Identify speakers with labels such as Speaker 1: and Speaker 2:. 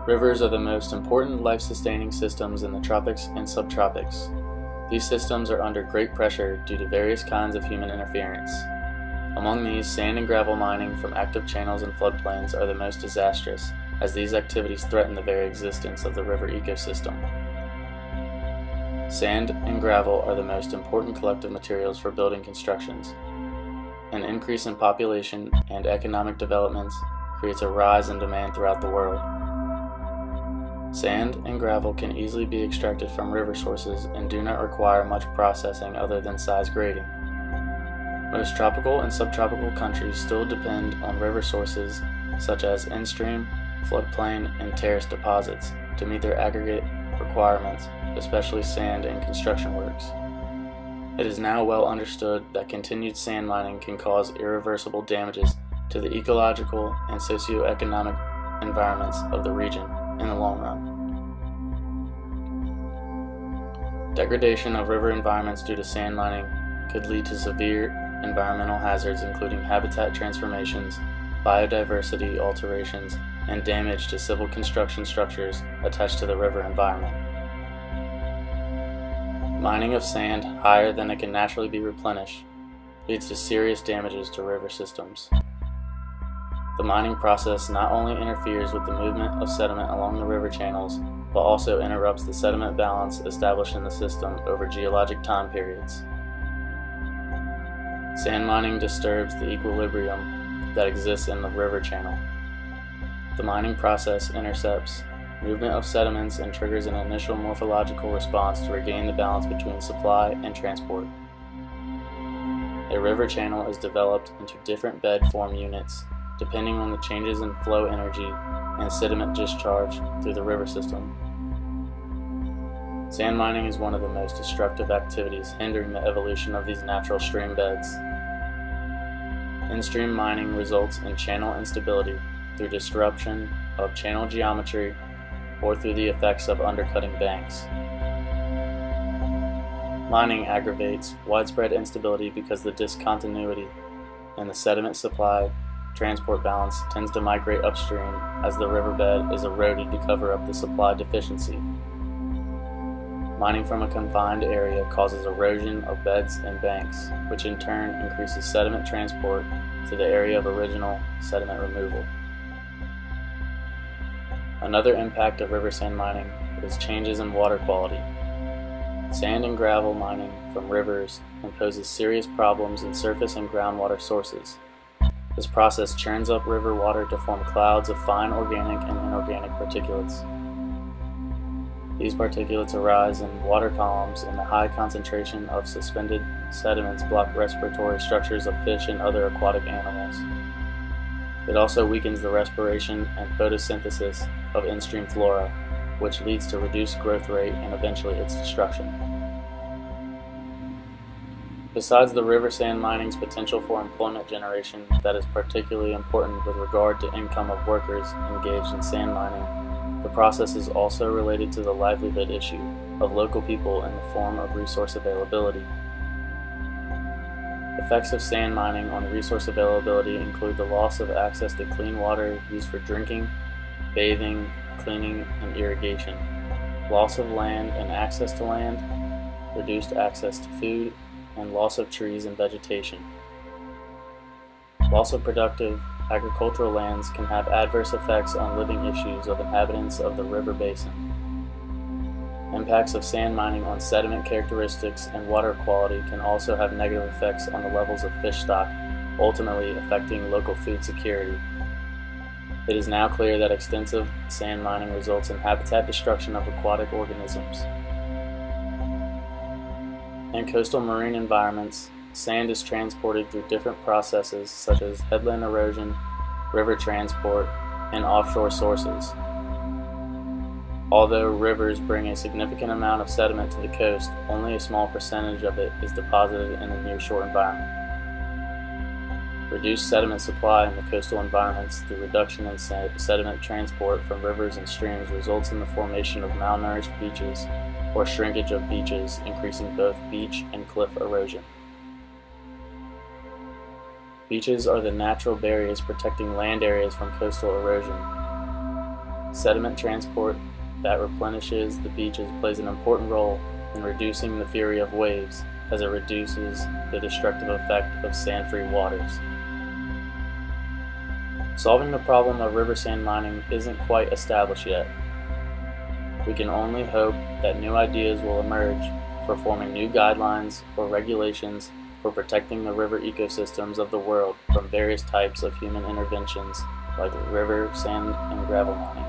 Speaker 1: Rivers are the most important life-sustaining systems in the tropics and subtropics. These systems are under great pressure due to various kinds of human interference. Among these, sand and gravel mining from active channels and floodplains are the most disastrous, as these activities threaten the very existence of the river ecosystem. Sand and gravel are the most important collective materials for building constructions. An increase in population and economic developments creates a rise in demand throughout the world. Sand and gravel can easily be extracted from river sources and do not require much processing other than size grading. Most tropical and subtropical countries still depend on river sources such as in-stream, floodplain, and terrace deposits to meet their aggregate requirements, especially sand and construction works. It is now well understood that continued sand mining can cause irreversible damages to the ecological and socio-economic environments of the region in the long run. Degradation of river environments due to sand mining could lead to severe environmental hazards including habitat transformations, biodiversity alterations, and damage to civil construction structures attached to the river environment. Mining of sand higher than it can naturally be replenished leads to serious damages to river systems. The mining process not only interferes with the movement of sediment along the river channels, but also interrupts the sediment balance established in the system over geologic time periods. Sand mining disturbs the equilibrium that exists in the river channel. The mining process intercepts movement of sediments and triggers an initial morphological response to regain the balance between supply and transport. A river channel is developed into different bed form units depending on the changes in flow energy and sediment discharge through the river system. Sand mining is one of the most destructive activities hindering the evolution of these natural stream beds. In-stream mining results in channel instability through disruption of channel geometry or through the effects of undercutting banks. Mining aggravates widespread instability because the discontinuity in the sediment supply transport balance tends to migrate upstream as the riverbed is eroded to cover up the supply deficiency. Mining from a confined area causes erosion of beds and banks, which in turn increases sediment transport to the area of original sediment removal. Another impact of river sand mining is changes in water quality. Sand and gravel mining from rivers imposes serious problems in surface and groundwater sources. This process churns up river water to form clouds of fine organic and inorganic particulates. These particulates arise in water columns, and the high concentration of suspended sediments block respiratory structures of fish and other aquatic animals. It also weakens the respiration and photosynthesis of in-stream flora, which leads to reduced growth rate and eventually its destruction. Besides the river sand mining's potential for employment generation that is particularly important with regard to income of workers engaged in sand mining, the process is also related to the livelihood issue of local people in the form of resource availability. Effects of sand mining on resource availability include the loss of access to clean water used for drinking, bathing, cleaning, and irrigation, loss of land and access to land, reduced access to food, and loss of trees and vegetation. Loss of productive agricultural lands can have adverse effects on living issues of inhabitants of the river basin. Impacts of sand mining on sediment characteristics and water quality can also have negative effects on the levels of fish stock, ultimately affecting local food security. It is now clear that extensive sand mining results in habitat destruction of aquatic organisms. In coastal marine environments, sand is transported through different processes such as headland erosion, river transport, and offshore sources. Although rivers bring a significant amount of sediment to the coast, only a small percentage of it is deposited in the nearshore environment. Reduced sediment supply in the coastal environments through reduction in sediment transport from rivers and streams results in the formation of malnourished beaches or shrinkage of beaches, increasing both beach and cliff erosion. Beaches are the natural barriers protecting land areas from coastal erosion. Sediment transport that replenishes the beaches plays an important role in reducing the fury of waves, as it reduces the destructive effect of sand-free waters. Solving the problem of river sand mining isn't quite established yet. We can only hope that new ideas will emerge for forming new guidelines or regulations for protecting the river ecosystems of the world from various types of human interventions like river sand and gravel mining.